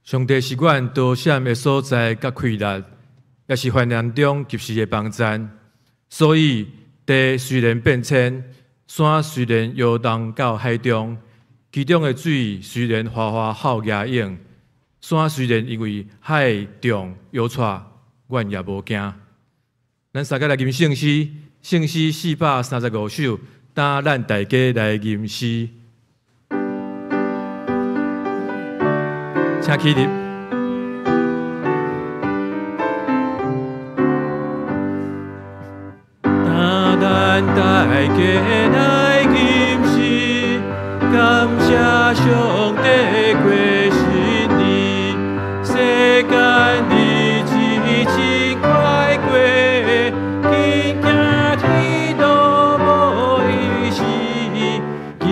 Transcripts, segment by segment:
上帝是阮多闪的所在甲开力，也是患难中及时的帮衬。所以地虽然变迁，山虽然摇动到海中，其中的水虽然哗哗好压涌，山虽然因为海重摇掣，阮也无惊。咱三个来吟圣诗，圣诗435首，担咱大家来吟诗。请起立。担咱大家来吟诗，感谢上帝过新年，世间日子真快过，今仔天都无意思，今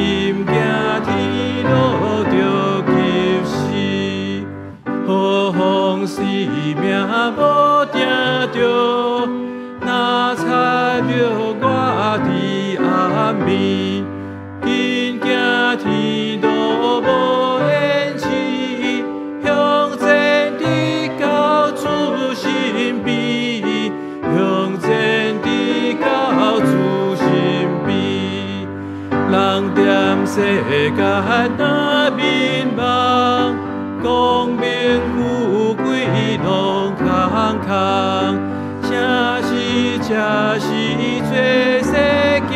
仔天都着急死，好风死命无定着，那彩庙我伫暗暝，今仔天都无限期，向前的到主身边，向前的到主身边，人踮世间那迷茫，功名富贵拢空空。正是做世行。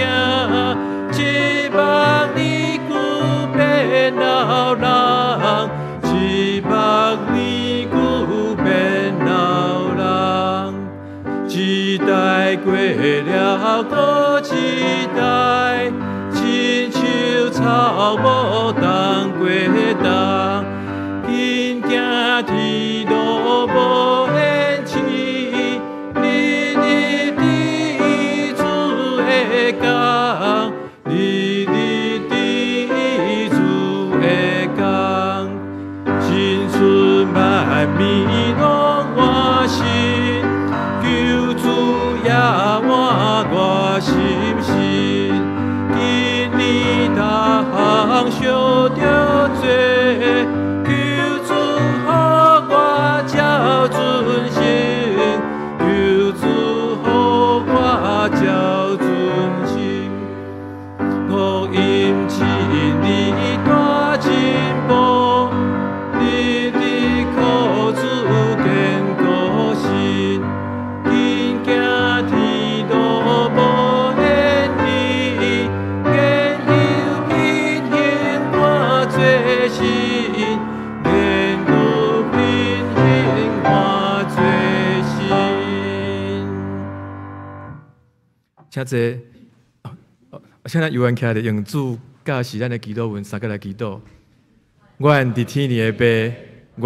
过了过一代，亲像草木当过冬，紧行天路无限期，日日伫主的工，日日伫主的工，新春万米拢换新，救主也换我心心，今年大项小着做，救主予我照尊行，救主予我照尊行，福音一日大进步，日日靠主坚固心，紧行天路无限期，愿有品行换做新，愿有品行换做新。请坐。现在犹原起来用主教是咱的祈祷文，三个来祈祷。愿伫天里的爸，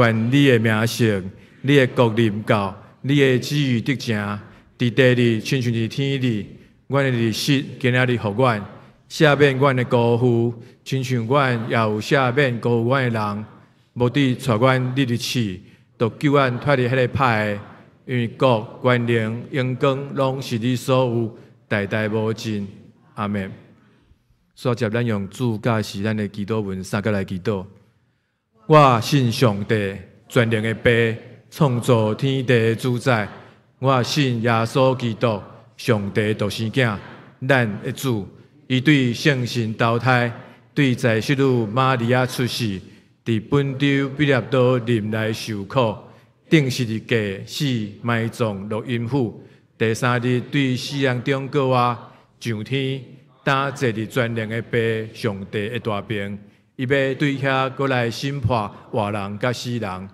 愿你的名圣，你的国临到，你的旨意得成，伫地里亲像伫天里。阮的日食今仔日互阮，赦免阮的辜负，亲像阮也有赦免辜负阮的人。无伫带阮入入去，就救阮脱离迄个歹的，因为国、权能、荣光，拢是你所有，代代无尽。阿门。所接咱用主教是咱的祈祷文，三个来祈祷。我信上帝，全能的爸，创造天地的主宰。我信耶稣基督，上帝独生囝，咱的主。伊对圣神投胎，对在世女玛利亚出世，伫本州彼拉多林内受苦，定十字架死埋葬落阴府，第三日对死人中过活上天。当坐伫全能的爸上帝的大边，伊要对遐过来审判活人甲死人。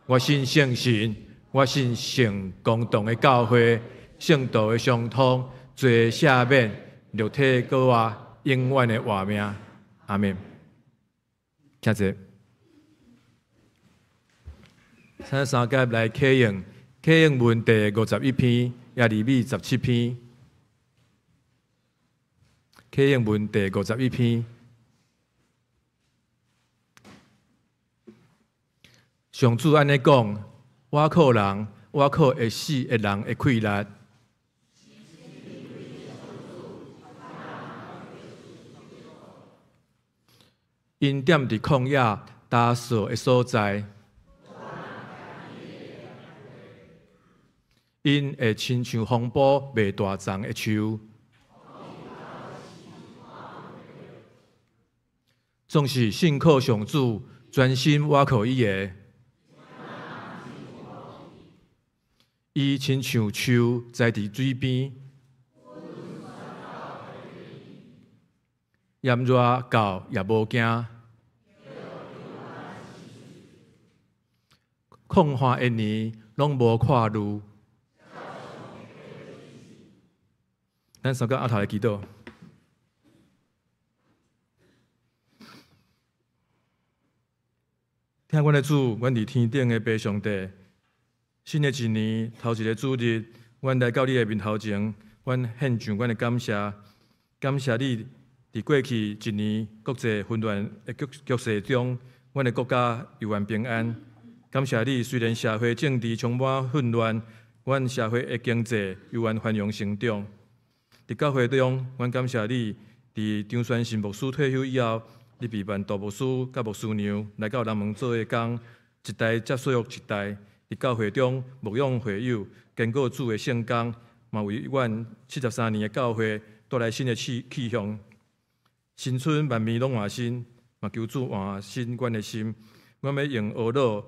我信圣神，我信圣公堂的教会，圣道的相通，罪赦免，肉体过活，永远的活命。阿门。请坐。三节来启用，启用文第51篇，耶利米17篇。启用文第51篇，上主安尼讲：我靠人，我靠会死的人的气力。因踮伫旷野打扫的所在，因会亲像风暴未大丛的树。总是信靠上主，专心倚靠伊个。伊亲像树栽伫水边，炎热到也无惊。旷旱一年拢无看路。咱三个阿头来祈祷。听阮的主，阮伫天顶的爸上帝，新的一年头一个主日，阮来到你的面头前，阮献上阮的感谢，感谢你伫过去一年国际混乱的局势中，阮的国家犹原平安。感谢你，虽然社会政治充满混乱，阮社会的经济犹原繁荣成长。伫教会中，阮感谢你，伫张宣信牧师退休以后。你陪伴大牧师甲牧师娘来到人门做的工，一代接续一代，伫教会中牧养会友，坚固主的圣工，嘛为阮73年的教会带来新的气象。新春万面拢换新，嘛求主换新阮的心。阮要用学乐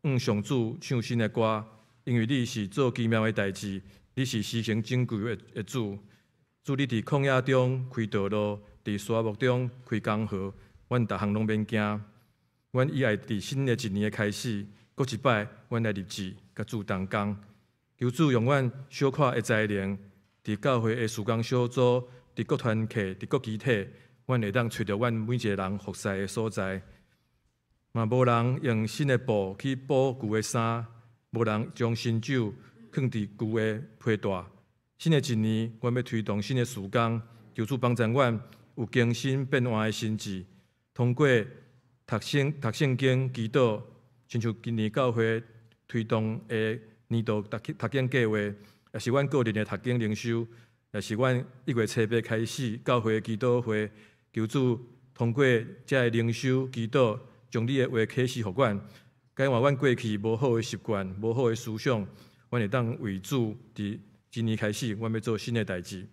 向上主唱新的歌，因为你是做奇妙的代志，你是施行珍贵的主。主，你伫旷野中开道路，伫沙漠中开江河。阮逐项拢免惊，阮以爱伫新的一年的开始，搁一摆，阮来立志，甲主同工。求主用阮小可的才能，伫教会的事工小组、伫各团契、伫各集体，阮会当找到阮每一个人服侍的所在。嘛，无人用新的布去补旧的衫，无人将新酒放伫旧的批带。新的一年，阮要推动新的事工，求主帮助阮有更新变化的心智，通过读圣经、祈祷，亲像今年教会推动的年度读经计划，也是阮个人的读经灵修，也是阮1月7日开始教会的祈祷会，求主通过这个灵修、祈祷，将你的话启示互阮，改换阮过去无好的习惯、无好的思想，阮会当为主伫今年开始，阮要做新的代志。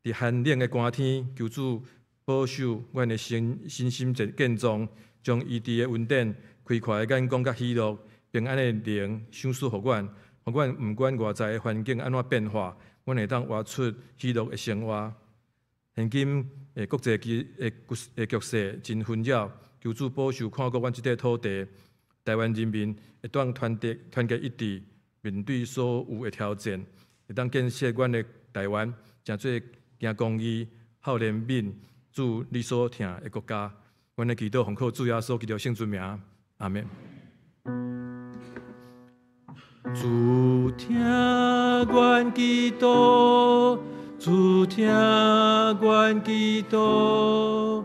伫寒冷的寒天，求主保守阮的身心健壮，将医治的恩典、开阔的眼光甲喜乐、平安的灵赏赐互阮，互阮毋管外在的环境安怎变化，阮会当活出喜乐的生活。现今国际局势真纷扰，求主保守看顾阮即块土地，台湾人民会当团结一致，面对所有的挑战，会当建设阮的台湾，成做行公义、好怜悯、主你所疼的国家。阮的祈祷奉靠主耶稣基督圣尊名，阿门。主听阮祈祷，主听阮祈祷，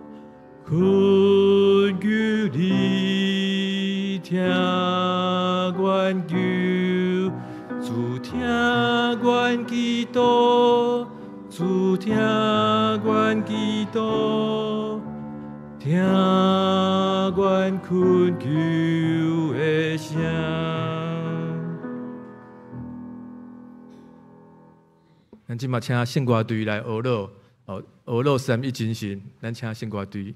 恳求你听阮求，主听阮祈祷，主听阮祈祷，听阮恳求的声。咱即马请圣歌队来学乐，学乐3一精神，咱请圣歌队。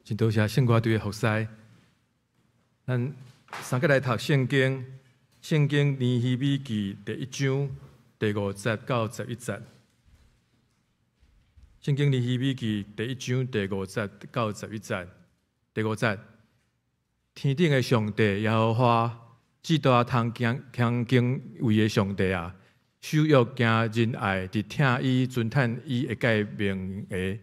真多谢圣歌队的服侍。咱三个来读圣经，圣经尼希米记第1章第5节到11节。圣经尼希米记第1章第5节到11节。第5节，天顶的上帝耶和华，至大通强敬畏的上帝啊，守约行仁爱，伫听伊尊叹伊会改名的。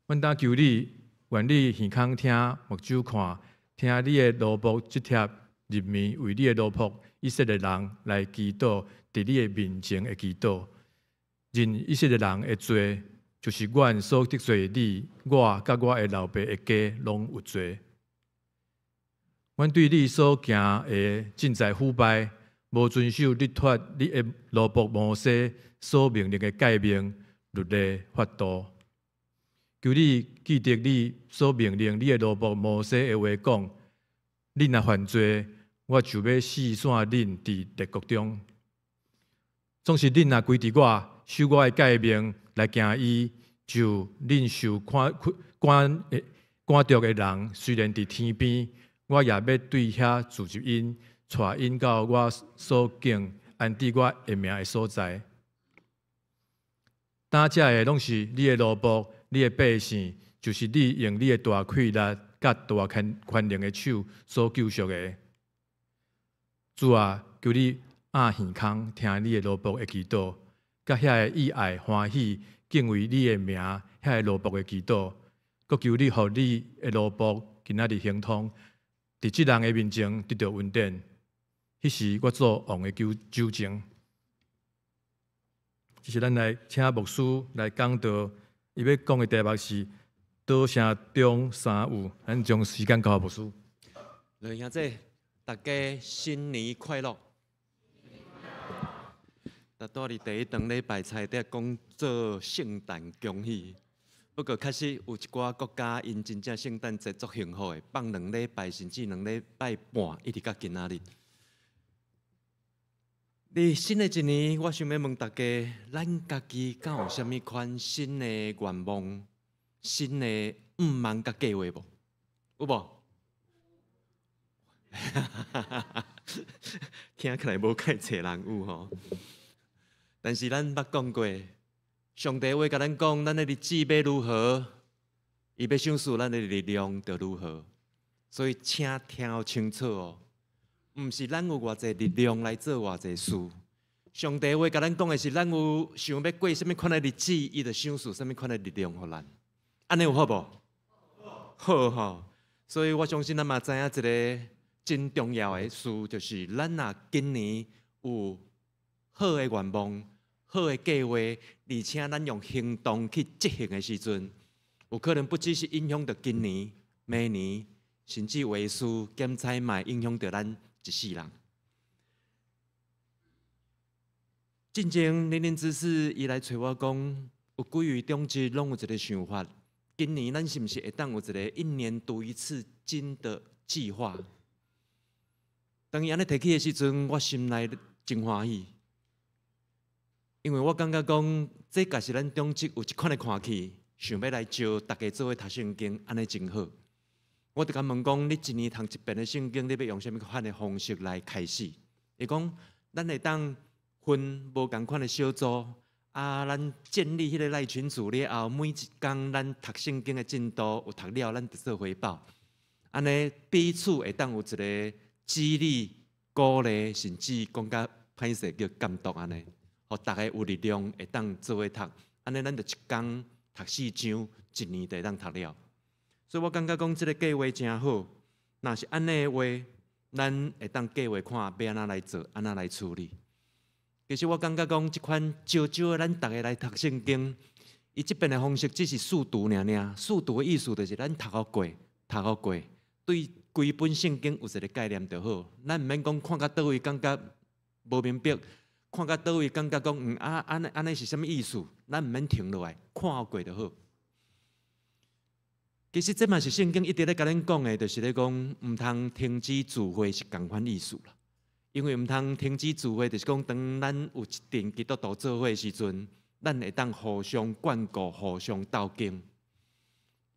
阮当求你，愿你耳孔听，目睭看，听你的奴仆即贴入眠，为你的奴仆以色列人来祈祷，伫你的面前的祈祷。认以色列人的罪，就是阮所得罪你，我甲我的老爸的家拢有罪。阮对你所行的尽在腐败，无遵守你托你的奴仆摩西所命令的诫命、律例、法度。求你记得你所命令你的奴仆摩西的话讲：你若犯罪，我就要四散恁伫列国中。总是恁若规伫我，守我的诫命来行伊，就恁受赶逐的人，虽然伫天边，我也要对遐聚集因，带因到我所敬安置我的名的所在。担遮的拢是你的奴仆。你的百姓，就是你用你的大气力、甲大权能的手所救赎的。主啊，求你按耳孔听你的奴仆的祈祷，甲遐个意爱欢喜敬畏你的名遐个奴仆的祈祷。阁求你，互你的奴仆今仔日行通，伫即人的面前得到稳定。迄时我做王的纠正。这是咱来请牧师来讲道。伊要讲的题目是“岛城中三有”，咱将时间交给牧师。来，兄弟，大家新年快乐！那到伫第一堂礼拜菜底讲做圣诞恭喜，不过确实有一寡国家因真正圣诞节足幸福的，放2礼拜甚至2礼拜半，一直到今仔日。伫新的一年，我想要问大家，咱家己敢有啥物款新的愿望、新的望甲计划无？有无？听起来无介侪人有吼。但是咱捌讲过，上帝话甲咱讲，咱的日子要如何，伊要赏赐咱的力量就如何。所以请听清楚哦。毋是咱有偌济力量来做偌济事，上帝话甲咱讲的是，咱有想要过什么款的日子，伊就赏赐什么款的力量互咱。安尼有好无？好吼。所以我相信咱嘛知影一个真重要的事，就是咱若今年有好的愿望、好的计划，而且咱用行动去执行的时阵，有可能不只是影响到今年、明年，甚至为事检采嘛影响到咱一世人。进前人之士伊来找我讲，有几位中职拢有一个想法，今年咱是毋是会当有一个1年读1次经的计划？当伊安尼提起的时阵，我心内真欢喜，因为我感觉讲，这假是咱中职有一款的看起，想要来招大家做伙读圣经，安尼真好。我就甲问讲，你一年读一遍的圣经，你要用什么款的方式来开始？伊讲，咱会当分无同款的小组，咱建立迄个赖群组了后，每一天咱读圣经的进度有读了，咱就做回报。安尼彼此会当有一个激励、鼓励，甚至讲甲歹势叫监督安尼，互大家有力量会当做伙读。安尼咱就一天读4章，1年就会当读了。所以我感觉讲，这个计划真好。若是安尼的话，咱会当计划看要安怎来做，安怎来处理。其实我感觉讲，这款少少的咱大家来读圣经，伊这边的方式只是速读尔。速读的意思就是咱读好过，读好过，对规本圣经有一个概念就好。咱毋免讲看到倒位感觉无明白，看到倒位感觉讲安尼是啥物意思？咱毋免停落来，看好过就好。其实这嘛是圣经一直咧甲咱讲的，就是咧讲毋通停止聚会是共款意思啦。因为毋通停止聚会，就是讲当咱有一群基督徒做伙的时阵，咱会当互相眷顾、互相斗敬。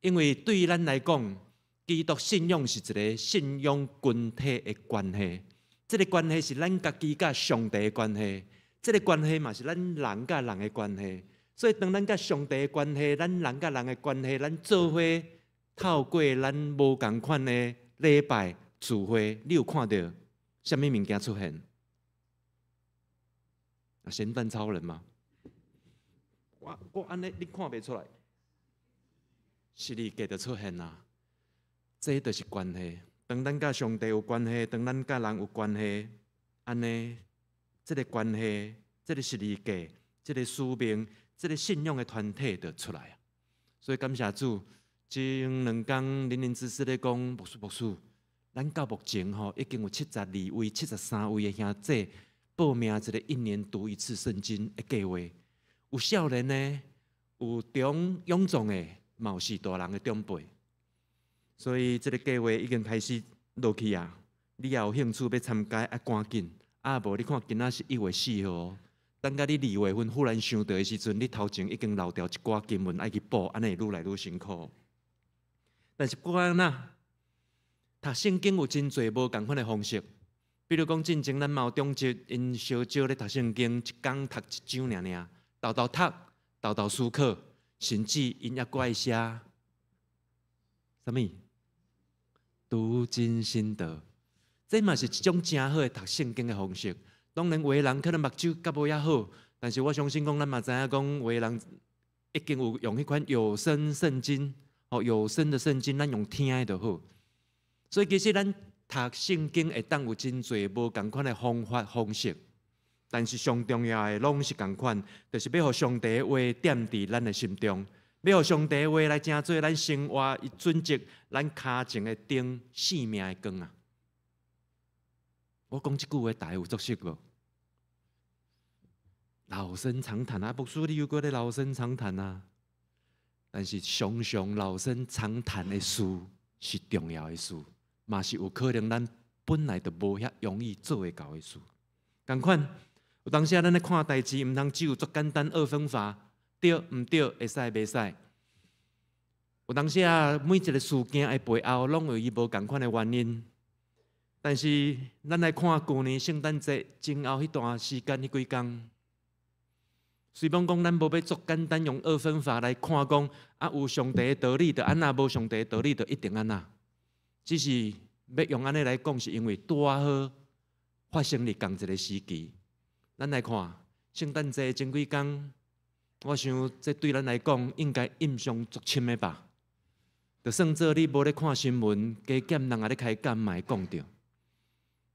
因为对于咱来讲，基督信仰是一个信仰群体的关系。这个关系是咱家己甲上帝的关系，这个关系嘛是咱人甲人的关系。所以，当咱甲上帝的关系，咱人甲人的关系，咱做伙透过咱无共款的礼拜聚会，你有看到什么物件出现？咸蛋超人吗？我安尼你看袂出来，是你家就出现啦。这就是关系。当咱甲上帝有关系，当咱甲人有关系，安尼，这个关系，这个是理解，这个使命，这个信仰的团体就出来啊。所以感谢主，前2天林之师咧讲，牧师，咱到目前吼已经有72位、73位的兄弟报名一个1年读1次圣经的计划。有少年呢，有中勇壮的，嘛有是大人的长辈。所以，这个计划已经开始落去啊！你也有兴趣要参加，要赶紧。无你看，今仔是1月4号，等到你2月份忽然想到的时阵，你头前已经漏掉一寡经文爱去补，安尼愈来愈辛苦。但是不管哪，读圣经有真侪无共款的方式。比如讲，进前咱嘛有中职，因小少咧读圣经，一天读1章尔，豆豆读，豆豆思考，甚至因也爱写啥物？读经心得，这嘛是一种真好的读圣经的方式。当然，有的人可能目睭较无遐好，但是我相信讲，咱嘛知影讲，有的人已经有用迄款有声圣经，有声的圣经，咱用听的就好。所以其实咱读圣经会当有真侪无共款的方法方式，但是上重要的拢是共款，就是要互上帝的话点伫咱的心中。要互上帝话来成做咱生活伊准则，咱脚前的灯，生命的光啊！我讲这句话，大家有作识无？老生常谈啊，牧师你有过咧老生常谈啊？但是常常老生常谈的事是重要的事，嘛是有可能咱本来就无遐容易做会到的事。同款，有当时咱咧看代志，毋通只有作简单二分法。对毋对？会使袂使？有当时每一个事件的背后，拢有伊无共款的原因。但是，咱来看去年圣诞节前后迄段时间，迄几天，虽然讲咱无要做简单用二分法来看讲，有上帝的道理就安那，无上帝的道理就一定安那。只是要用安尼来讲，是因为拄好发生伫同一个时期。咱来看圣诞节前几天。我想，这对咱来讲应该印象足深的吧？就算做你无咧看新闻，加减人也咧开讲嘛会讲到，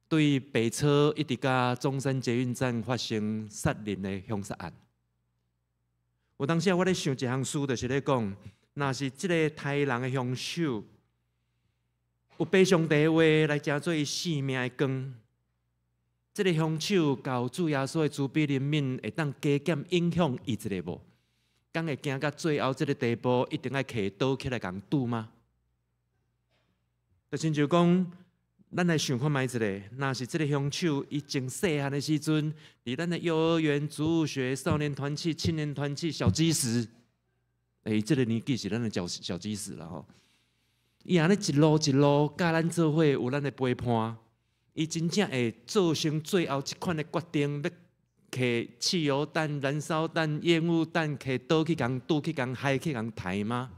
对北车一直甲中山捷运站发生杀人的凶杀案。有当时我咧想一项书，就是咧讲，若是即个杀人的凶手有爬上帝的话来成做伊生命的光。这个凶手交主耶稣的慈悲怜悯，会当加减影响伊一个无？敢会行到最后这个地步，一定要摕刀起来共赌吗？就亲像讲，咱来想看觅一个，若是这个凶手伊真细汉的时阵，伫咱的幼儿园、植物学、少年团契、青年团契、小基石，这个年纪是咱的小基石了吼。伊安尼一路一路，甲咱做伙有咱的陪伴。伊真正会造成最后一款的决定，要摕汽油弹、燃烧弹、烟雾弹，摕刀去共堵去共害去共杀吗？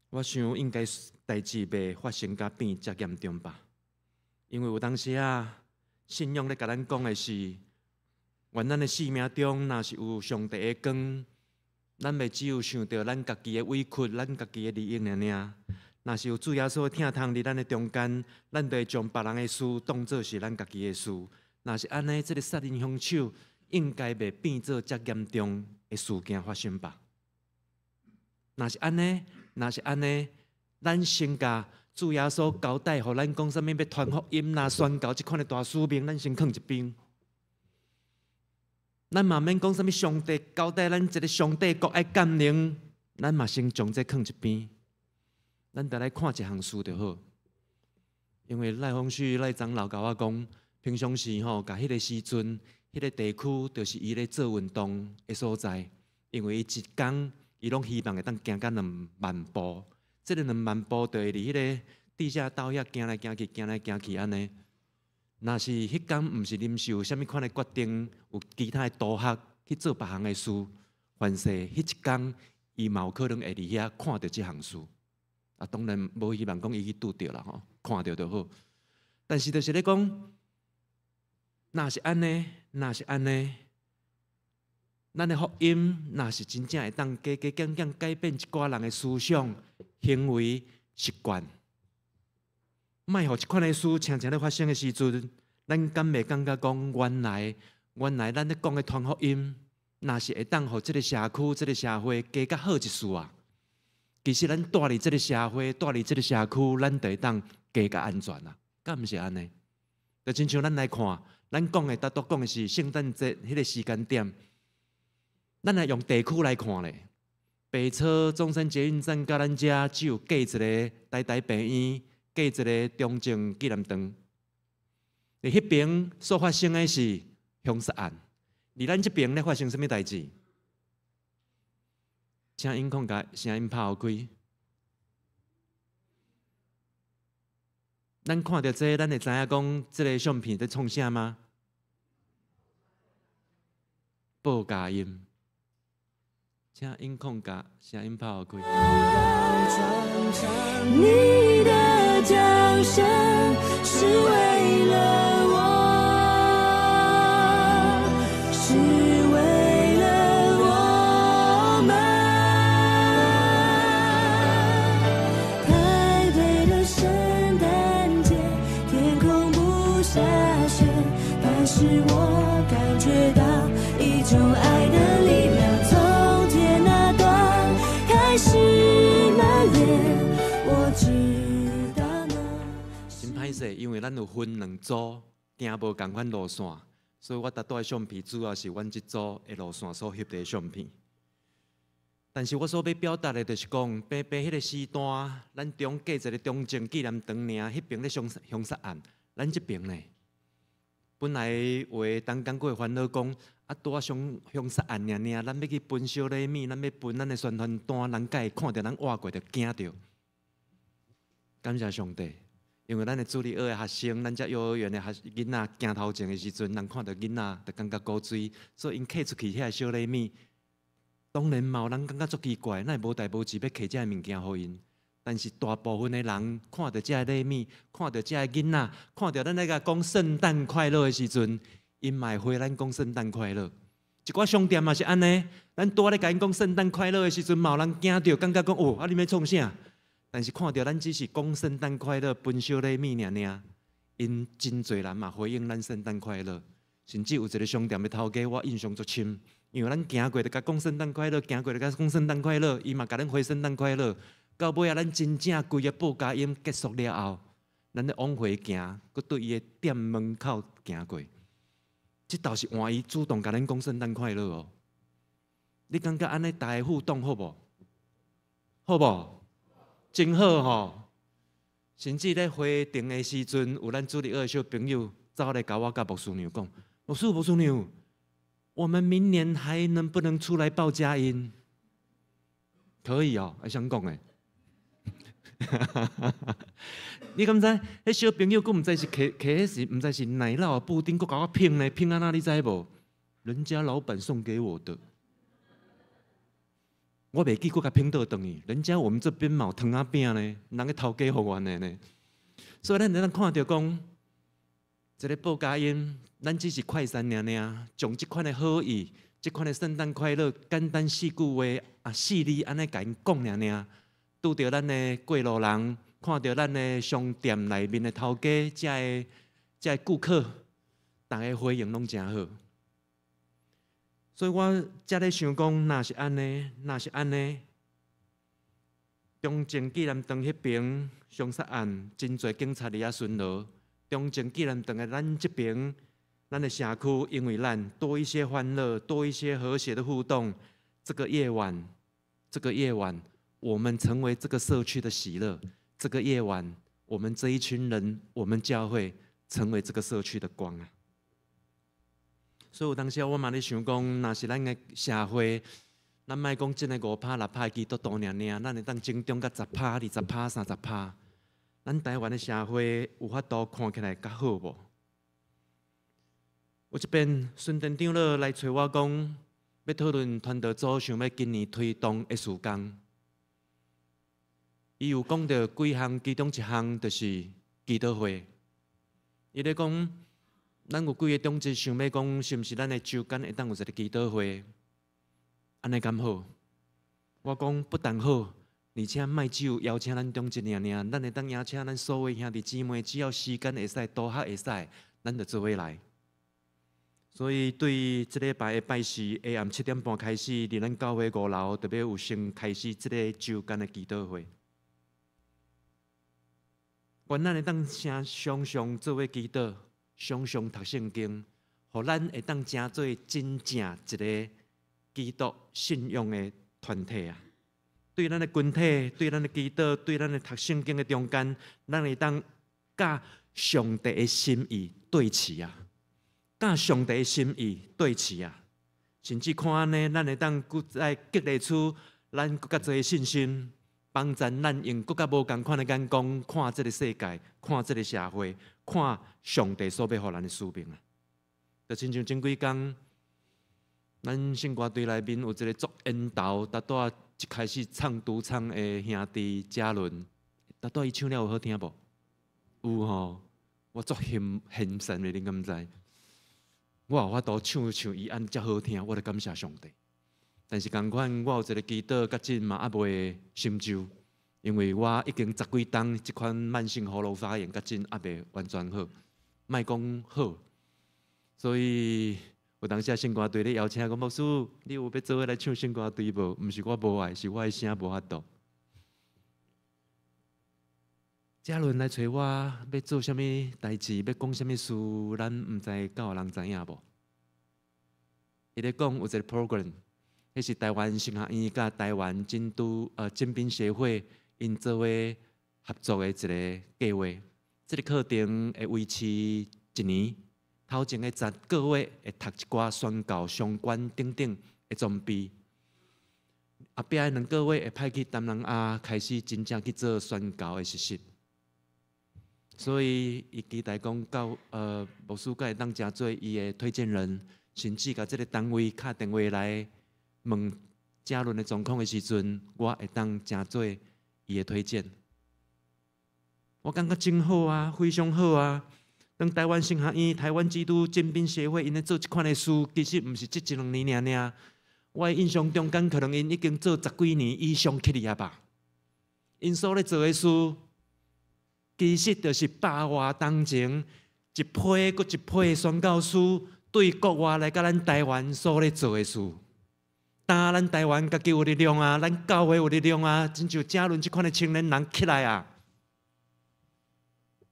我想应该代志袂发生甲变遮严重吧，因为有当时信仰咧甲咱讲的是，愿咱的生命中若是有上帝的光，咱袂只有想到咱家己的委屈、咱家己的利益尔。若是有主耶稣疼痛伫咱的中间，咱就会将别人的事当作是咱家己的事。若是安尼，这个杀人凶手应该袂变做遮严重的事件发生吧？若是安尼，咱先甲主耶稣交代，互咱讲啥物要传福音啦、宣告即款的大使命，咱先放一边。咱嘛免讲啥物上帝交代咱一个上帝国爱感人，咱嘛先将这放一边。咱得来看一项书就好，因为赖phong旭赖长老甲我讲，平常时甲迄个时阵，迄个地区就是伊咧做运动的所在。因为伊一天伊拢希望会当行到2万步，这个2万步就会伫迄个地下道遐行来行去，行来行去安尼。若是迄天毋是临时有啥物款的决定，有其他的督学去做别项的事，凡是迄一天，伊嘛有可能会伫遐看到即项事。啊，当然无希望讲伊去拄着啦吼，看到就好。但是就是咧讲，若是安尼，咱的福音若是真正会当加减减改变一寡人的思想、行为、习惯。莫互即款的事常常咧发生的时阵，咱敢袂感觉讲原来咱咧讲的传福音，若是会当互即个社区、即个社会加较好一丝啊。其实咱住伫即个社会、住伫即个社区，咱就会当加较安全啊。敢毋是安尼？就亲像咱来看，咱讲的大多讲的是圣诞节迄个时间点，咱来用地区来看咧。北车中山捷运站甲咱遮只有隔一个台病院。隔一个中正纪念堂，伫迄边所发生的是凶杀案，而咱这边咧发生什么代志？请音控甲声音拍开。咱看到这，咱会知影讲这个相片在创啥吗？报佳音，请音控甲声音拍开。你的叫声是为了我，是为了我们。台北的圣诞节，天空不下雪，但是我感觉到一种爱的力量，从天那端开始蔓延。我知道呢。真歹势，因为咱有分2组，行无共款路线，所以我搭倒的相片主要是阮即组的路线所翕的相片。但是我所要表达的，就是讲，偏迄个时段，咱中隔一个中正纪念堂尔，迄边咧凶杀案，咱这边呢，本来话当讲过烦恼讲，啊，拄啊凶杀案尔，咱要去分小礼物，咱要分咱的宣传单，人家会看到咱活过，就惊着。感谢上帝，因为咱的主日学的学生，咱遮幼儿园的囡仔行头前的时阵，人看到囡仔就感觉高水，所以因摕出去遐小礼物。当然嘛，有人感觉足奇怪，咱无代无志要摕遮物件互因。但是大部分的人看到遮礼物，看到遮囡仔，看到咱咧甲讲圣诞快乐的时阵，因嘛会回咱讲圣诞快乐。一寡商店嘛是安尼，咱拄咧甲因讲圣诞快乐的时阵，嘛有人惊着，感觉讲哦，啊你要创啥？但是看到咱只是讲圣诞快乐、分小礼物尔，因真侪人嘛回应咱圣诞快乐，甚至有一个商店的头家，我印象足深，因为咱行过就甲讲圣诞快乐，行过就甲讲圣诞快乐，伊嘛甲咱回圣诞快乐。到尾啊，咱真正规个报佳音结束了后，咱咧往回行，佮对伊的店门口行过，这倒是换伊主动甲咱讲圣诞快乐哦。你感觉安尼大家互动好无？好无？真好吼！甚至咧回庭的时阵，有咱主日学的小朋友走来甲我甲牧师娘讲：“牧师娘，我们明年还能不能出来报佳音？”可以哦，还想讲诶。你敢知？迄小朋友佫毋知是摕是毋知是奶酪布丁，佫甲我拼咧，拼啊哪？你知无？人家老板送给我的。我袂记，佫甲拼倒转去。人家我们这边嘛有汤仔饼呢，人个头家互阮的呢。所以咱看到讲，一个报佳音，咱只是快闪尔，将即款的好意，即款的圣诞快乐，简单4句话啊4字安尼甲因讲尔。拄着咱的过路人，看到咱的商店内面的头家，遮个顾客，大家回应拢真好。所以我才咧想讲，若是安尼，中正纪念堂迄边凶杀案，真侪警察伫遐巡逻。中正纪念堂的咱这边，咱的社区因为咱多一些欢乐，多一些和谐的互动。这个夜晚，我们成为这个社区的喜乐。这个夜晚，我们这一群人，我们教会成为这个社区的光啊！所以有当时我嘛咧想讲，若是咱的社会咱莫讲真诶5%、6%基督徒尔尔，咱会当增长到10%、20%、30%。咱台湾诶社会有法度看起来较好无？有一遍，孙店长来找我讲，要讨论团队组想要今年推动艺术工。伊有讲到几项，其中一项就是基督会。伊咧讲，咱有几个种子想要讲，是毋是咱诶州间会当有一个基督会？安尼敢好？我讲不但好，而且莫只有邀请咱种子尔尔，咱会当邀请咱所有兄弟姊妹，只要时间会使，多学会使，咱就做伙来。所以对即礼拜的拜四下暗7点半开始，伫咱教会5楼，特别有先开始即个州间的祈祷会。愿咱会当常常做伙祈祷，常常读圣经，互咱会当成做真正一个基督信仰的团体啊！对咱的群体，对咱的祈祷，对咱的读圣经的中间，咱会当甲上帝的心意对齐啊！甲上帝的心意对齐啊！甚至看安尼，咱会当搁再激励出咱搁较侪信心，帮助咱用搁较无共款的眼光看这个世界，看这个社会，看上帝所要互咱的使命啊！就亲像前几工，咱圣歌队内面有一个作引导，达到一开始唱独唱的兄弟嘉伦，达到伊唱了有好听无？有吼，我作欣赏的，恁敢知？我有法度唱伊安遮好听，我就感谢上帝。但是共款，我有一个祈祷，甲真嘛还未成就，因为我已经10几冬，即款慢性喉咙发炎，甲真还未完全好，莫讲好。所以有当时圣歌队咧邀请讲，牧师，你有要做伙来唱圣歌队无？毋是我无爱，是我的声无法度。嘉伦来找我，要做啥物代志，要讲啥物事，咱毋知敢有人知影无？伊咧讲有一个 program， 迄是台湾神学院甲台湾监兵协会因做伙合作的一个计划。这个课程会维持1年，头前的10个月会读一寡宣教相关等等的装备。后壁的2个月会派去东南亚开始真正去做宣教的实习。所以，伊期待讲到牧师会当真做伊的推荐人，甚至甲这个单位敲电话来问嘉伦的状况的时阵，我会当真做伊的推荐。我感觉真好啊，非常好啊！当台湾神学院、台湾基督监兵协会因咧做即款的事，其实毋是即1、2年尔。我的印象中间，可能因已经做10几年以上起哩啊吧。因所咧做的事。其实就是100外当前一批搁一批的宣教师对国外来甲咱台湾所咧做的事，当咱台湾家己有力量啊，咱教会有力量啊，亲像嘉伦即款的青年人起来啊，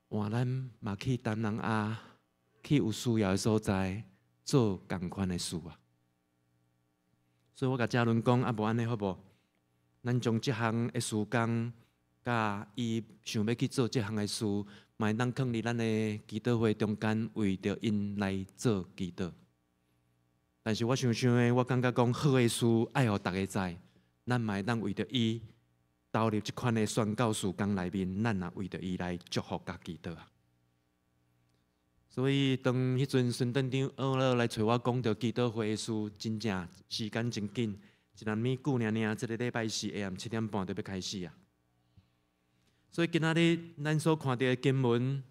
换咱嘛去东南亚，去有需要的所在做共款的事啊。所以我甲嘉伦讲，啊无安尼好无？咱将即项的事工。甲伊想要去做这项的事，嘛会当囥伫咱的祈祷会中间，为着因来做祈祷。但是我想想的，我感觉讲好的事爱互大家知，咱嘛会当为着伊投入即款的宣教事工内面，咱也为着伊来祝福甲祈祷啊。所以当迄阵孙店长来找我讲着祈祷会的事，真正时间真紧，1年米久尔，这个礼拜4下暗7点半就要开始啊。所以今仔日咱所看到的经文，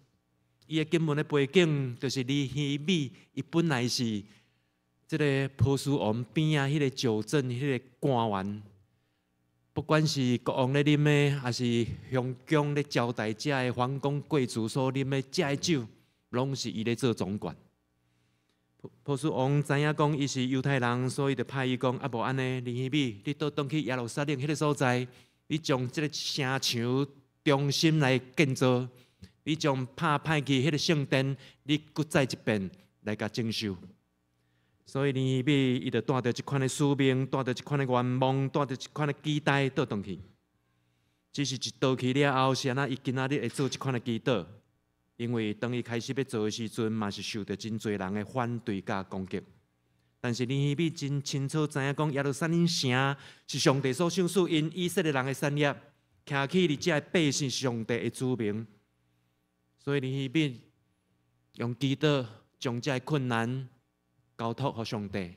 伊的经文的背景，就是尼希米，伊本来是这个波斯王边啊，迄个九镇迄个官员，不管是国王咧啉的，还是乡宫咧招待遮的皇宫贵族所啉的遮的酒，拢是伊咧做总管。波斯王知影讲伊是犹太人，所以就派伊讲，啊无安尼，尼希米，你倒转去耶路撒冷迄个所在，你将这个城墙。中心来建造，你将派去迄个圣殿，你搁再一遍来甲整修。所以尼希米伊就带着即款的使命，带着即款的愿望，带着即款的期待倒转去。只是一倒去了后，是安那伊今仔日会做即款的祈祷，因为当伊开始要做的时阵，嘛是受到真侪人的反对甲攻击。但是尼希米真清楚知影讲，耶路撒冷城是上帝所赏赐因以色列人的产业，徛起伫遮百姓上帝的子民。所以尼希米用祈祷将遮困难交托给上帝，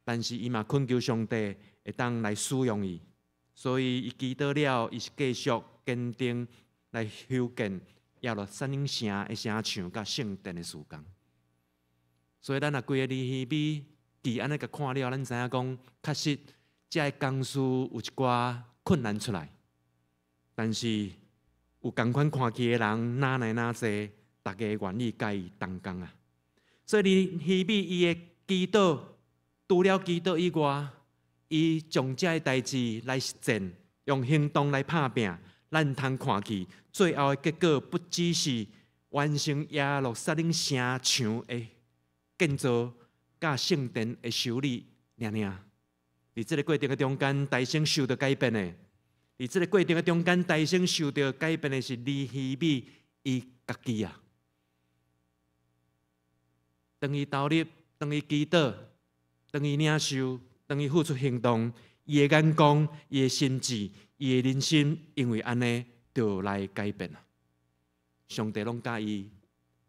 但是伊嘛恳求上帝会当来使用伊。所以伊祈祷了，伊是继续坚定来修建耶路撒冷城的城墙甲圣殿的事工。所以咱若规个尼希米记安尼甲看了，咱知影讲，确实遮个工事有一寡困难出来，但是有共款看起的人哪来哪济，大家愿意甲伊同工啊。所以尼希米伊的祈祷，除了祈祷以外，伊将遮个代志来实践，用行动来拍拼。咱通看去，最后的结果不只是完成耶路撒冷城墙的建造，甲圣殿的修理尔。伫这个过程的中间，大声受到改变的；伫这个过程的中间，大声受到改变的是尼希米伊家己啊。当伊投入，当伊祈祷，当伊领受，当伊付出行动，伊的眼光，伊的心智，伊的人生，因为安尼就来改变了。上帝拢甲伊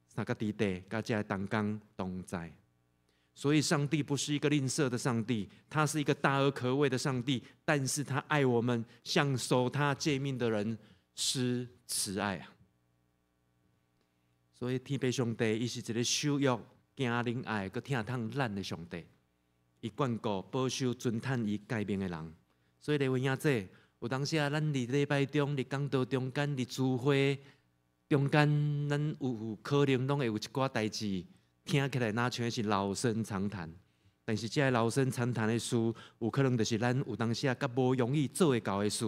三个地地，甲遮同工同在。所以，上帝不是一个吝啬的上帝，他是一个大而可畏的上帝。但是他爱我们，向守他诫命的人施慈爱啊。所以，天父上帝，伊是一个守约、行仁爱、佮疼痛咱的上帝。伊眷顾、保守、尊探伊诫命的人。所以，利未影这有当时啊，咱伫礼拜中、伫讲道中间、伫聚会中间，咱有可能拢会有一寡代志。听起来哪像是老生常谈，但是这老生常谈的事，有可能就是咱有当时啊，甲无容易做会到的事。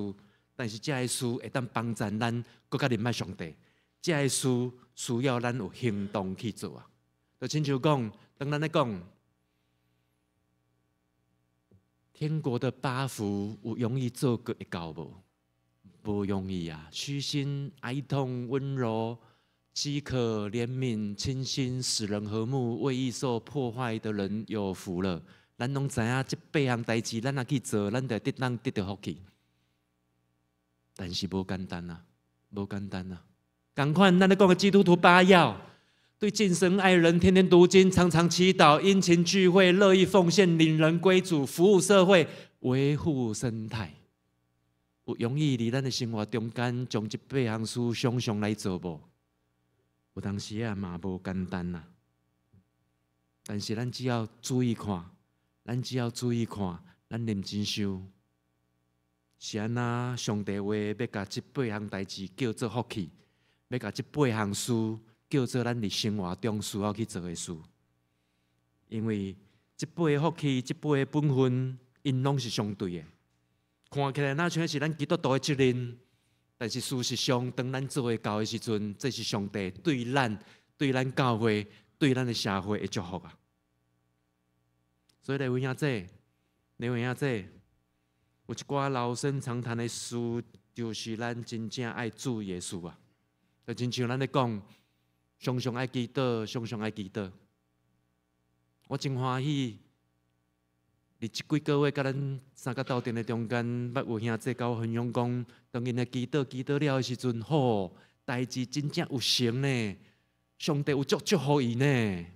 但是这个事会当帮助咱，搁较认识上帝。这个事需要咱有行动去做啊。就亲像讲，当咱咧讲天国的八福，有容易做个会到无？不容易啊！虚心、哀痛、温柔。饥渴、怜悯、清心，使人和睦，为义受破坏的人有福了。咱拢知影这8项代志，咱若去做，咱就得到福气。但是无简单啊，无简单啊！同款，咱咧讲的基督徒8要，对敬神爱人，天天读经，常常祈祷，殷勤聚会，乐意奉献，领人归主，服务社会，维护生态。有容易伫咱的生活中间，将这8项事常常来做无？有当时啊嘛无简单呐，但是咱只要注意看，咱认真想，是安那上帝话要甲这8项代志叫做福气，要甲这8项事叫做咱伫生活中需要去做的事，因为这8个福气、这8个本分，因拢是相对的，看起来哪像是咱基督徒的责任。但是事实上，当咱做会到的时阵，这是上帝对咱教会、对咱的社会的祝福啊！所以利未影这，有一寡老生常谈的事，就是咱真正爱注意的事啊！就亲像咱咧讲，常常爱祈祷，常常爱祈祷。我真欢喜。伫这几个月，甲咱3个斗阵的中间，捌有兄弟甲我分享讲，当因的祈祷了的时阵，代志真正有成呢，上帝有祝福伊呢。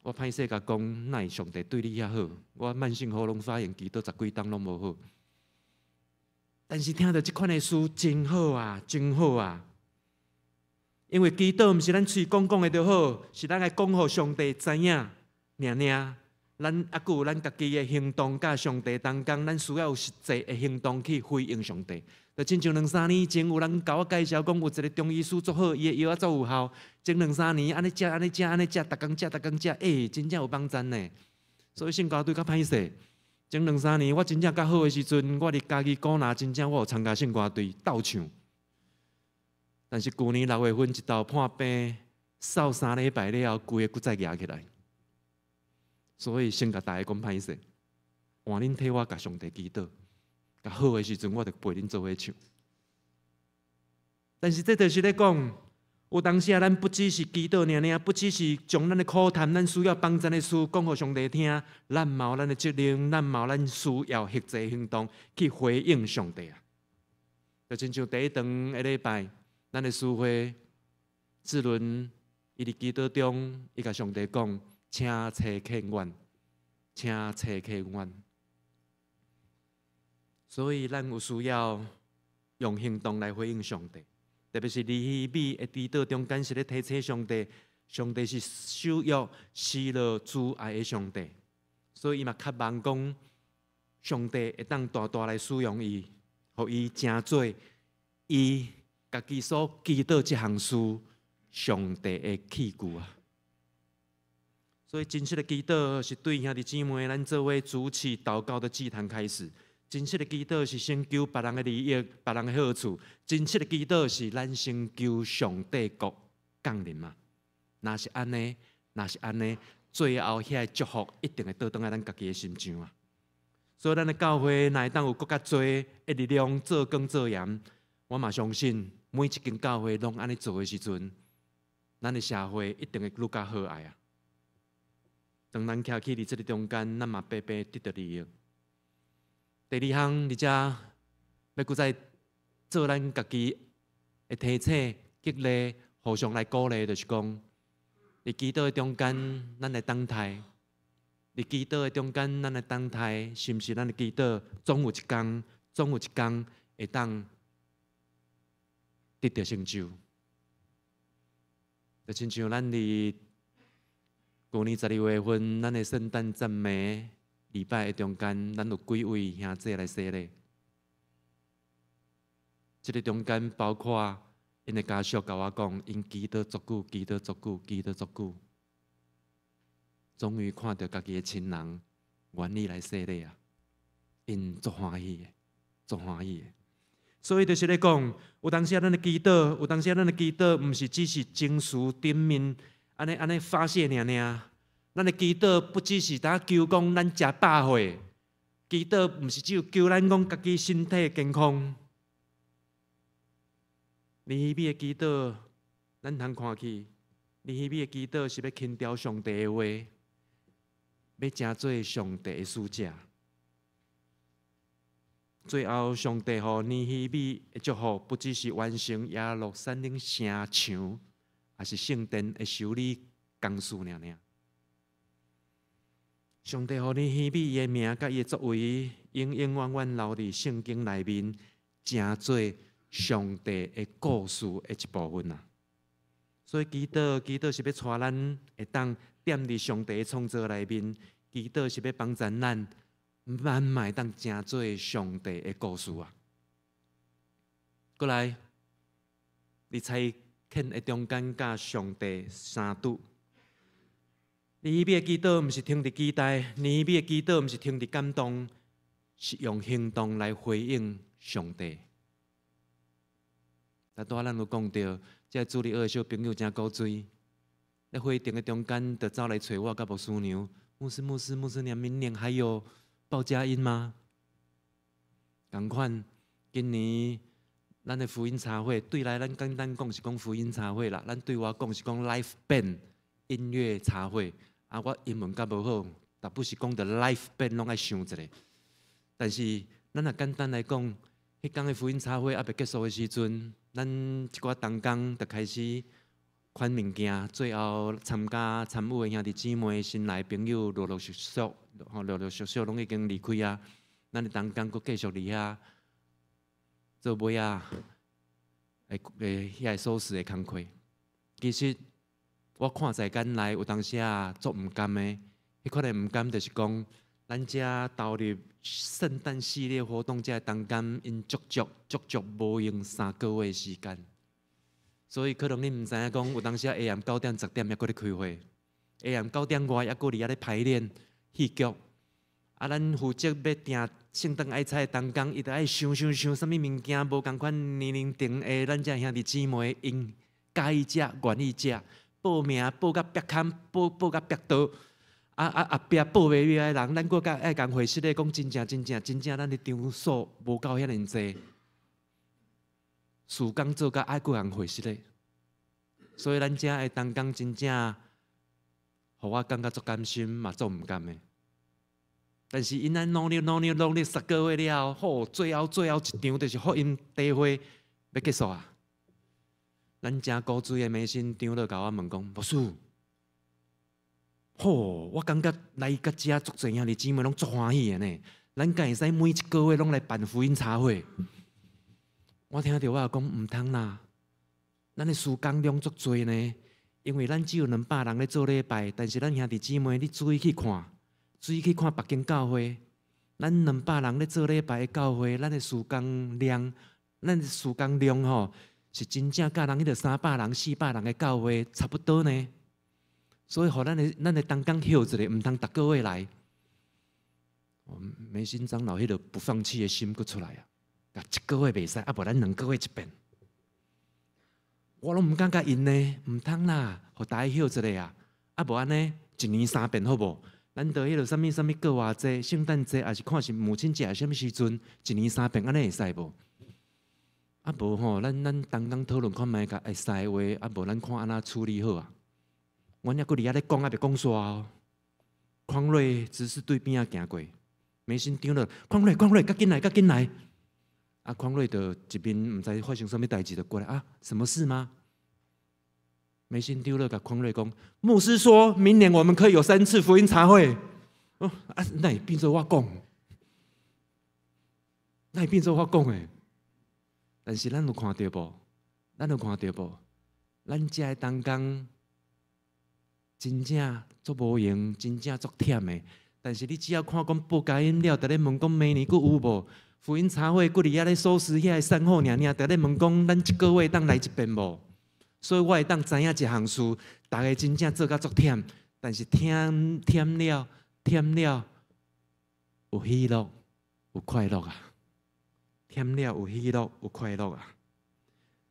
我歹势甲讲，哪会上帝对你遐好？我慢性喉咙发炎，祈祷10几冬拢无好。但是听到这款的事，真好啊，真好啊！因为祈祷毋是咱嘴讲的就好，是咱来讲互上帝知影，尔。咱还佫有咱家己的行动，甲上帝同工，咱需要有实际的行动去回应上帝。就亲像2、3年前，有人甲我介绍讲，有一个中医师做好，伊的药啊做有效。前2、3年，安尼食，逐工食，真正有帮助呢。所以性格对较歹势。前2、3年，我真正较好的时阵，我伫家己鼓拿，真正我有参加性歌队斗唱。但是去年6月份一道破病，扫3礼拜了后，规个骨再压起来。所以先甲大家讲歹势，换恁替我甲上帝祈祷，甲好的时阵，我就陪恁做伙唱。但是这就是咧讲，有当时咱不只是祈祷尔，不只是将咱的苦谈、咱需要帮助的事讲互上帝听，咱嘛有咱的责任，咱嘛有咱需要实际行动去回应上帝啊！就亲像第一堂个礼拜，咱的师会志伦，伊伫祈祷中，伊甲上帝讲：请找客源，请找客源。所以，咱有需要用行动来回应上帝。特别是尼希米的祈祷中间是咧提醒上帝，上帝是守约、施乐、慈爱的上帝，所以伊嘛渴望讲，上帝会当大大来使用伊，互伊成做伊家己所祈祷这项事，上帝的器具啊。所以真实的祈祷是对兄弟姊妹咱做伙主持祷告的祭坛开始。真实的祈祷是先求别人的利益、别人的好处。真实的祈祷是咱先求上帝国降临嘛。若是安尼，最后遐个祝福一定会倒转来咱家己的心上啊。所以咱的教会若会当有更加多的力量做光做盐，我嘛相信每一间教会拢安尼做的时阵，咱的社会一定会愈加和蔼啊。当咱徛起伫这个中间，咱嘛白白得到利益。第二项，而且要搁再做咱家己的提醒、激励、互相来鼓励，就是讲，伫祈祷的中间，咱来等待；伫祈祷的中间，咱来等待，是毋是咱的祈祷总有一天会当得到成就？就亲像咱伫去年12月份，咱的圣诞赞美礼拜的中间，咱有几位兄弟来洗礼。这个中间包括因的家属甲我讲，因祈祷足久，终于看到家己的亲人愿意来洗礼啊！因足欢喜的，所以就是咧讲，有当时咱的祈祷，毋是只是情绪顶面安尼发泄尔。咱的祈祷不只是呾求讲咱食饱岁，祈祷毋是只有求咱讲家己身体健康。尼希米的祈祷，咱通看去，尼希米的祈禱是要輕調上帝的話，要成做上帝的使者。最後，上帝予尼希米的祝福，不只是完成耶路撒冷城牆，也是聖殿的修理工事爾。上帝予尼希米的名甲伊的作為，永永遠遠留伫聖經內面，成做上帝的故事的一部分啊。所以祈禱是要帶咱會當踮伫上帝的創造內面，祈禱是要幫助咱慢慢當成做上帝的故事啊。過來，你猜肯的中間甲上帝相拄。尼希米的祈禱毋是停佇期待，尼希米的祈禱毋是停佇感動，是用行動來回應上帝。但拄仔咱有講到，這主日學的小朋友真古錐，在會場的中間就走來找我甲牧師娘，牧師娘，明年還有報佳音嗎？同款，今年咱的福音茶會，對來咱簡單講是講福音茶會啦，咱對我講是講 live band 音樂茶會。啊，我英文較無好，但不是講的 live band 攏愛想一下。但是咱若簡單來講，迄天的福音茶會還未結束的時陣，咱一寡同工就開始款物件，最後參與的兄弟姊妹、新來朋友，陸續攏已經離開啊。咱的同工佫繼續佇遐做尾啊，遐個鎖匙的工課。其實我看在間內有當時啊，足毋甘的。迄款的毋甘，就是講咱遮投入聖誕系列活動，遮同工因足足無用3個月的時間。所以可能你毋知影講，有當時啊，下暗9點10點還佫咧開會，下暗9點外還佫佇遐咧排練戲劇。啊，咱負責要訂聖誕愛菜的同工，伊就愛想，啥物物件無共款年齡層的，咱遮兄弟姊妹因介意食、願意食。報名報甲壁坎，報甲壁倒，後壁報袂入來的人，咱佫甲愛共會室咧講真正，咱的場所無夠遐爾濟，事工做甲愛佫共會室咧，所以咱遮的同工真正，互我感觉足甘心，嘛足毋甘的。但是因咱努力10个月了，好，最后一场就是福音大会要结束啊！咱正古锥的美心长老甲我问讲，牧师，好，我感觉来到遮足侪兄弟姊妹拢足欢喜的呢。咱敢会使每一个月拢来办福音茶会？我听到我讲毋通啦，咱的事工量足侪呢，因为咱只有200人咧做礼拜，但是咱兄弟姊妹，你注意去看别间教会，咱200人咧做礼拜的教会，咱的事工量吼，是真正甲人迄个300人、400人的教会差不多呢。所以，互咱的同工休一下，毋通逐个月来。美心长老迄个不放弃的心佫出来啊！啊，一个月袂使，啊无咱2个月一遍。我拢毋敢甲因呢，毋通啦，互大家休一下啊！啊无安尼，1年3遍好无？咱到迄个啥物过偌济，圣诞节也是看是母亲节，啥物时阵1年3遍安尼会使无？啊无吼，咱同工讨论看卖甲会使的话，啊无咱看安怎处理好啊？阮还佫伫遐咧讲，还袂讲煞哦。匡瑞只是对边仔行过，美心长了，匡瑞，赶紧来！啊，匡瑞就一边毋知发生什么代志，就过来啊，什么事吗？美心长了甲匡瑞讲，牧师说明年我们可以有3次福音茶会。哦啊，那会变做我讲，诶。但是咱有看到无？咱遮的同工真正足无用，真正足忝的。但是你只要看讲报佳音了，就咧问讲明年佫有无福音茶会？佫伫遐咧收拾遐个善后，就咧问讲咱1个月当来一遍无？所以我会当知影一项事，大家真正做甲足忝，但是忝了，有喜乐，有快乐啊！忝了有喜乐，有快乐啊！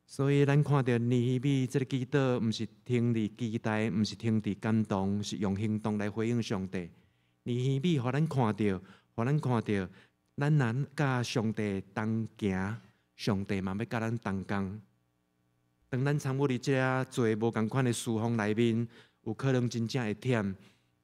所以咱看到尼希米这个祈祷，毋是听伫期待，毋是听伫感动，是用行动来回应上帝。尼希米，互咱看到，咱若甲上帝同行，上帝嘛要甲咱同工。当咱参与伫遮做无共款的事奉内面，有可能真正会忝，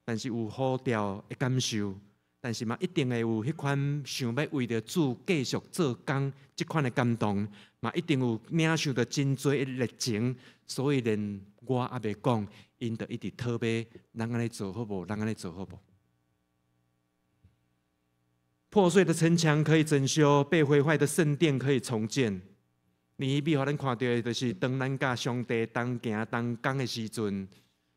但是有好调的感受，但是嘛一定会有迄款想要为着主继续做工即款的感动，嘛一定有领受到真多的热情，所以连我也袂讲，因着一直讨买，咱安尼做好无？破碎的城墙可以整修，被毁坏的圣殿可以重建。尼希米互咱看到的，就是当咱甲上帝同行同工的时阵，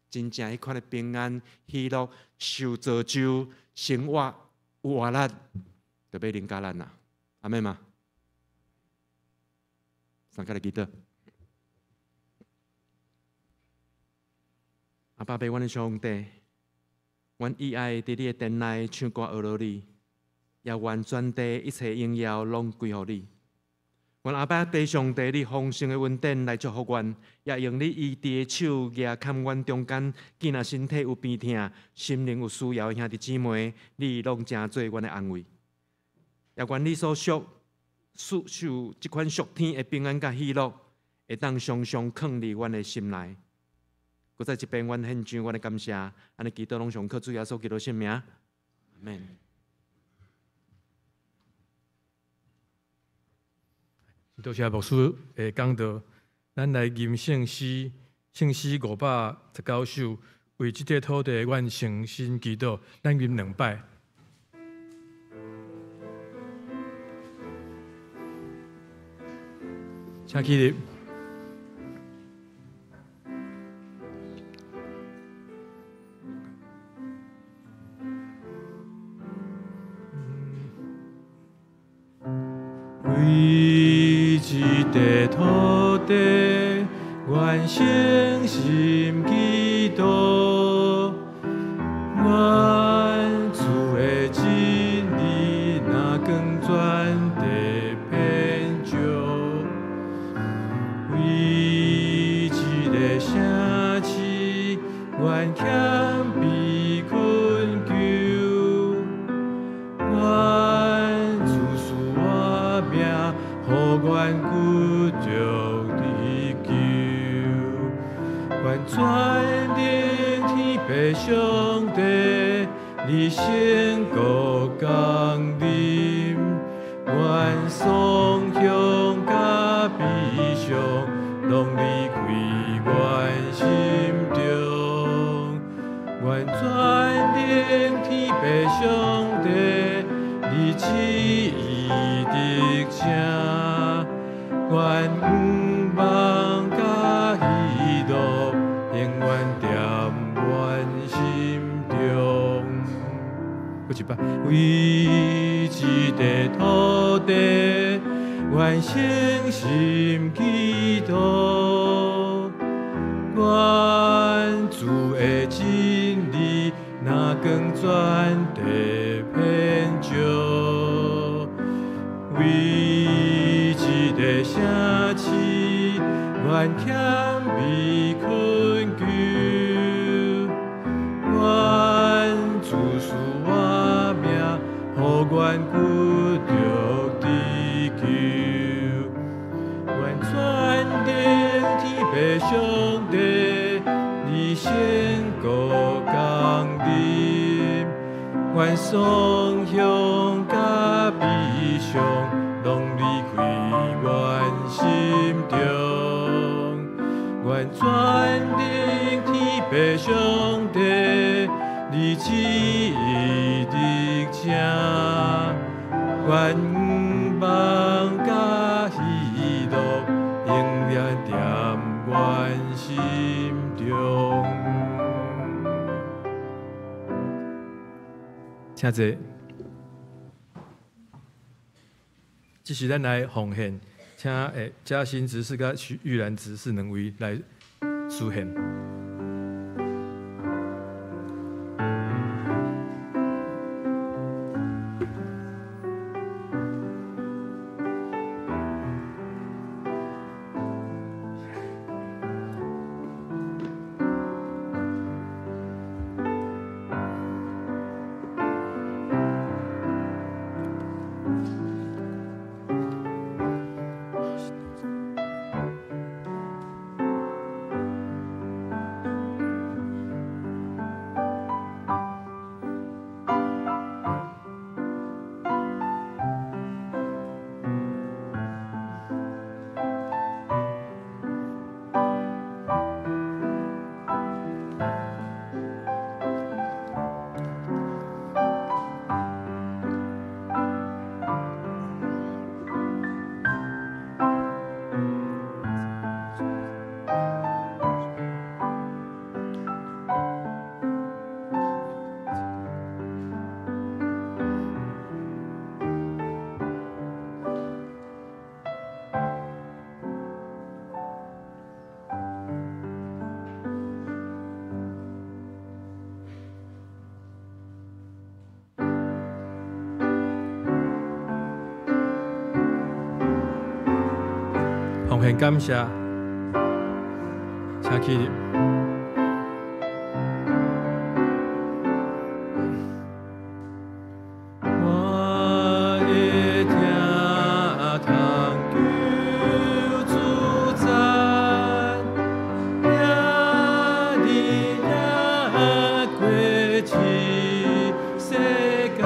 真正迄款的平安、喜乐、受造就、生活有活力，就要临到咱啦。阿妹嘛，上课来祈祷。阿爸爸，阮的上帝，阮意爱伫你的殿内唱歌学罗你，也愿全地一切荣耀拢归乎你。阮阿爸地上帝，你丰盛的恩典来祝福阮，也用你医治的手压看阮中间，见若身体有病痛、心灵有需要的兄弟姊妹，你拢诚做阮的安慰。也愿你所受即款属天的平安甲喜乐，会当常常藏伫阮的心内。搁再一遍，阮献上阮的感谢，安尼祈祷拢上靠主耶稣基督圣名，阿门。多谢牧师的讲道，咱来吟圣诗519首，为这块土地愿诚心祈祷，咱吟2摆。请起立。为这块土地，愿诚心祈祷，愿主的真理那更全地遍照。为这个城市，愿谦卑恳求，愿主使我命，互愿骨着地球。愿全能天父上帝，你成果降临，愿颂香甲悲伤，拢离开阮心中。愿全能天父上帝，你旨意得成，愿愿望甲喜乐，永远踮阮心中。搁一摆，为一块土地，愿诚心祈祷，愿主的真理，若光传递遍照，为一个城市，愿谦卑困求，愿主赐我命，互阮骨着地球，愿全能天父上帝，你成果降临，愿颂香甲悲伤，拢离开阮心中。愿全能天父上帝，你旨意得成，愿望甲喜乐，永远踮阮心中。请坐。这是咱来奉献，请嘉欣执事甲玉兰执事两位来书献。奉献感谢，请起立。我的听通求主赞，也你也过去世间。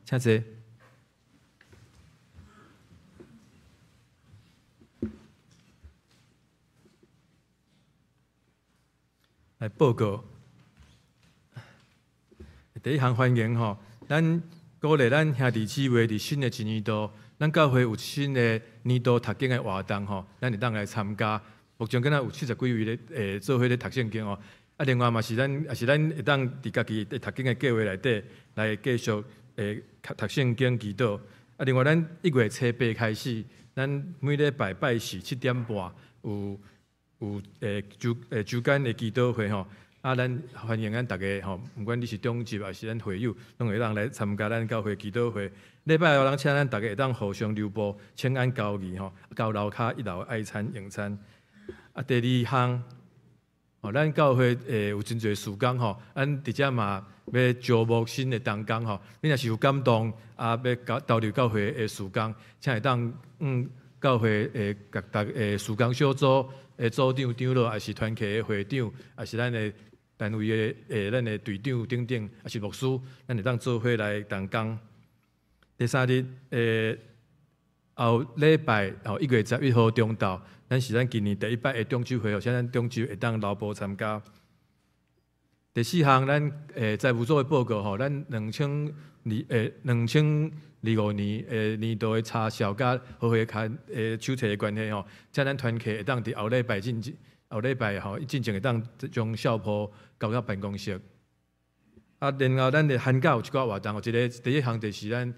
请坐。来报告。第一项欢迎吼，咱鼓励咱兄弟姊妹伫新的一年度，咱教会有新的年度读经的活动吼，咱会当来参加。目前敢若有70几位咧，做伙咧读圣经哦。啊，另外嘛是咱会当伫家己咧读经的计划内底来继续读圣经祈祷。啊，另外咱1月初8开始，咱每礼拜4 7点半有周间的祈祷会吼。咱欢迎咱大家吼，不管你是中级还是咱会友，拢会当来参加咱教会祈祷会。礼拜六，请咱大家会当互相留步，请按交易吼，到楼骹1楼爱餐用餐。第2项，咱教会有真侪事工吼，咱伫遮嘛要招募新的同工吼。你若是有感动，要投入教会的事工，请会当教会各事工小组组长、长老，还是团契的会长，还是咱的单位的咱的队长等等，还是牧师，咱会当做伙来同工。第3日后礼拜1月11号中昼，咱是咱今年第1摆的中秋会，请咱中秋会当劳保参加。第4项，咱财务组的报告吼，咱2025年年度的查销甲好会看手册的关系吼，请咱团契会当伫后礼拜进前会当将校铺交到办公室。然后咱的寒假有一寡活动，第1项就是咱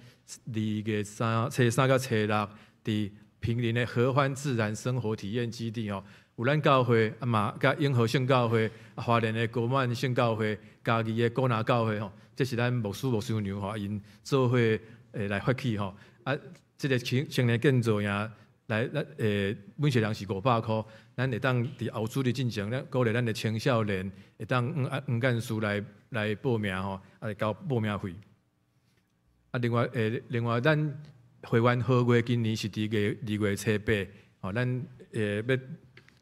2月初3到初6，伫平林的合欢自然生活体验基地吼，有咱教会嘛，甲永和圣教会、花莲的高满圣教会、嘉义的古拿教会吼，这是咱牧师娘吼，因做伙来发起吼。这个青年建造呀，来每个人是500块，咱会当伫后主日进行，咱鼓励咱的青少年会当黄干事来报名吼，来交报名费。另外，咱会员合约今年是2月初8，吼，咱要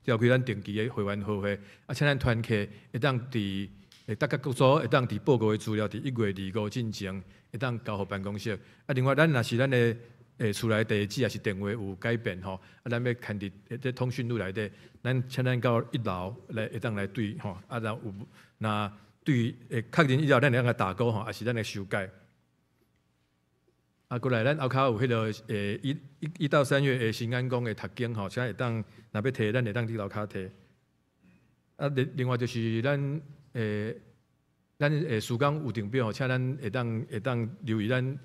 召开咱定期的会员合约，请咱团契会当伫大家各组会当伫报告的资料伫1月2号进行，会当交互办公室。另外，咱若是咱的厝内地址也是电话有改变吼，咱要看伫通讯录内底，咱请咱到1楼来会当来对吼，然后有那对确认以后，咱会当来打勾吼，也是咱的修改。过来，咱后骹有迄个1到3月新安宫的读经吼，请会当若要摕，咱会当伫楼骹摕。另外就是咱事工有定表，请咱会当留意咱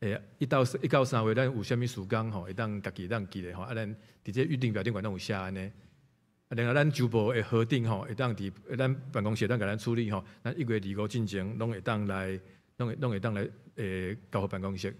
1到3月咱有啥物事工吼，会当家己记咧吼。咱伫这预定表顶管拢有写安尼。另外，咱周报的核定吼，会当伫咱办公室当甲咱处理吼。咱1月2号进前，拢会当来交互办公室。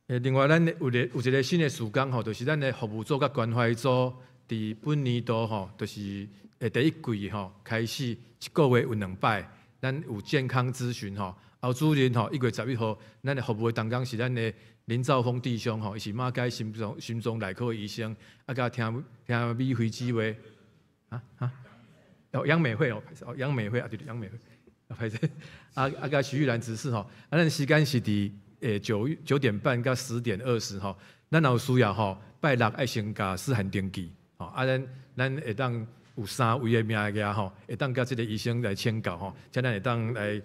另外，咱有一个新的事工吼，就是咱的服务组甲关怀组，伫本年度吼，就是第1季吼开始1个月有2摆，咱有健康咨询吼。后主任吼1月11号，咱的服务的同工是咱的林兆峰弟兄吼，伊是马街心脏内科的医生，甲听美惠之话，杨美惠杨美惠对杨美惠，歹势，甲徐玉兰执事吼，咱时间是伫9点半到10点20吼，咱有需要吼，拜6爱先甲思涵登记吼，咱会当有3位的名额吼，会当甲这个医生来请教吼，请咱会当来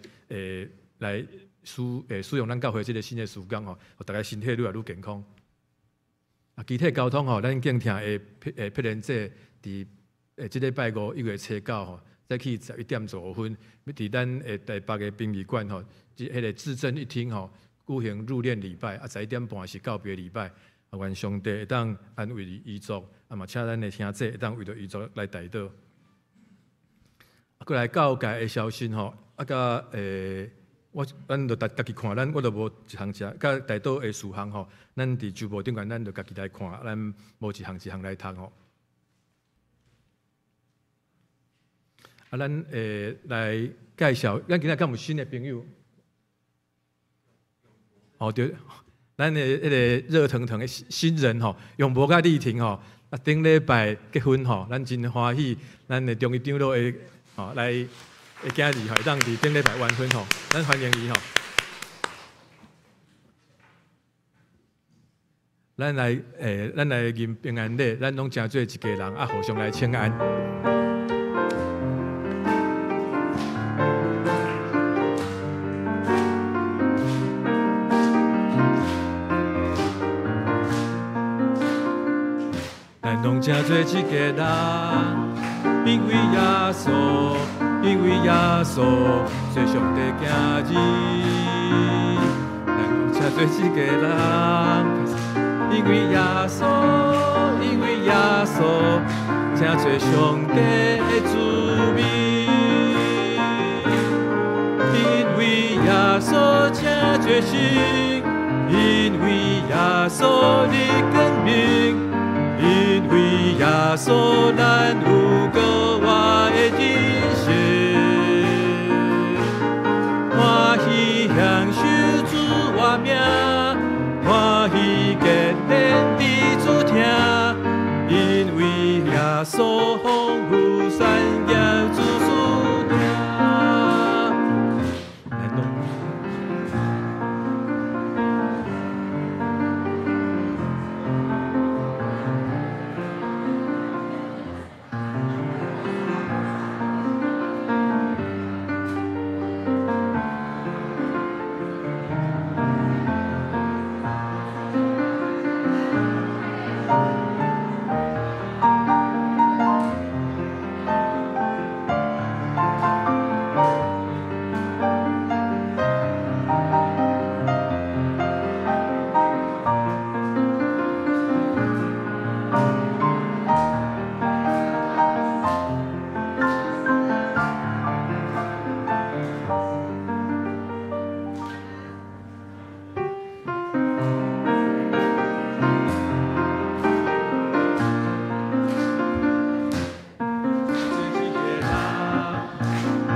使用咱教会这个新的事工吼，大家身体愈来愈健康。具体交通吼，咱敬听的批人者伫这礼拜5 1月初9吼，早起11点15分，要伫咱台北的殡仪馆吼，迄个至正一厅吼，举行入殓礼拜，11点半是告别礼拜。愿上帝会当安慰遗族，嘛请咱的兄弟会当为着遗族来代祷。过来教界的消息吼，甲咱就家己看，我就无一项甲代祷的事项吼，咱伫周报顶管，咱就家己来看，咱无一项来读吼。咱来介绍，咱今仔敢有新的朋友？对，咱的迄个热腾腾的新人吼，用无甲丽婷吼，顶礼拜结婚吼，咱真欢喜，咱的中医长老的来的囝儿吼，会当伫顶礼拜完婚吼，咱欢迎伊吼。咱来迎平安礼，咱拢诚做一家人，互相来请安。咱拢诚做一家人，因为耶稣，因为耶稣，做上帝囝儿。咱拢诚做一家人，因为耶稣，因为耶稣，真多上帝的滋味，因为耶稣真多心，因为耶稣你更明，因为耶稣咱有个我的人生，欢喜享受主我命，欢喜结连地主听。因为耶稣丰富产业子孙听，来动。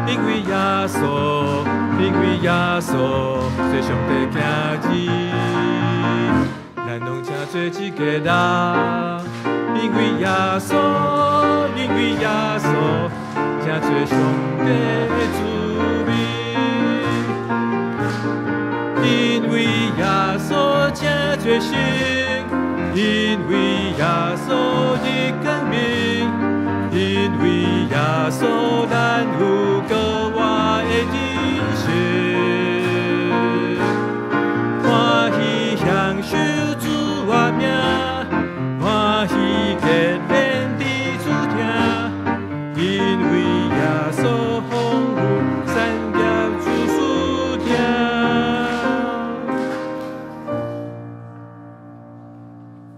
因为耶稣，因为耶稣，做上帝子儿，咱拢真做一个人。因为耶稣，因为耶稣，真做上帝的滋味。因为耶稣真做心，因为耶稣你更明。因为耶稣咱有个我的人生，欢喜享受主我命，欢喜结连地主听。因为耶稣丰富产业子孙听。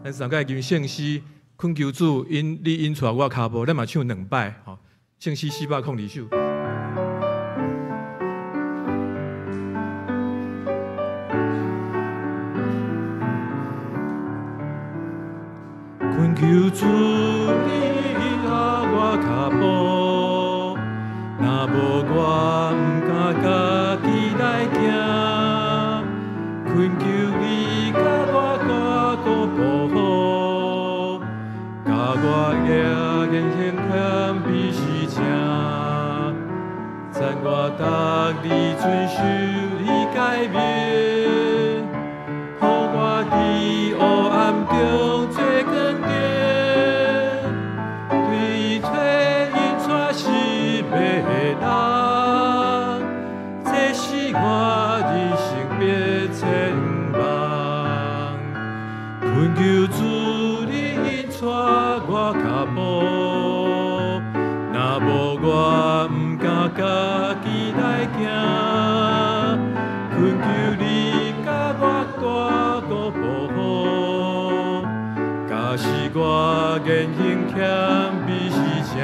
咱上届吟圣诗。恳求主，你引出我脚步，咱嘛唱2摆，吼，圣诗402首。恳求主，你引下我脚步，若无我毋敢家己来行。恳求你甲我大个保护。我也言行劝必是正，赞我得你遵守你诫命，予我伫黑暗中做光点，对退因带失迷的人，这是我人生必前望。恳求主你引带我脚步，若无我毋敢家己来行。恳求你甲我大个保护，假使我言行欠必是正，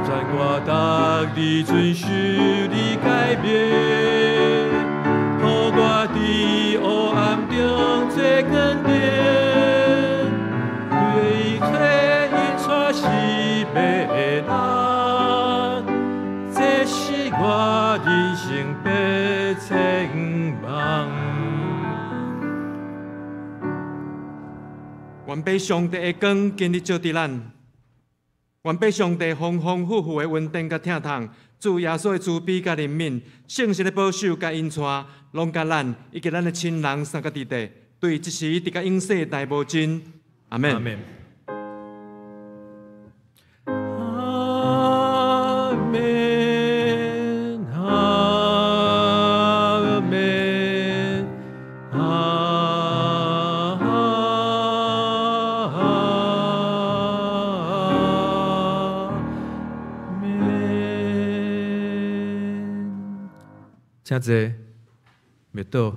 赞我得你遵守你诫命，予我伫黑暗中做光点。是迷人，这是我人生必前望。愿被上帝的光今日照伫咱，愿被上帝丰丰富富的恩典甲疼痛，主耶稣的慈悲甲怜悯，圣神的保守甲引带，拢甲咱以及咱的亲人三个伫地，对一时直到永世大无尽。阿门。阿门。真济，袂倒。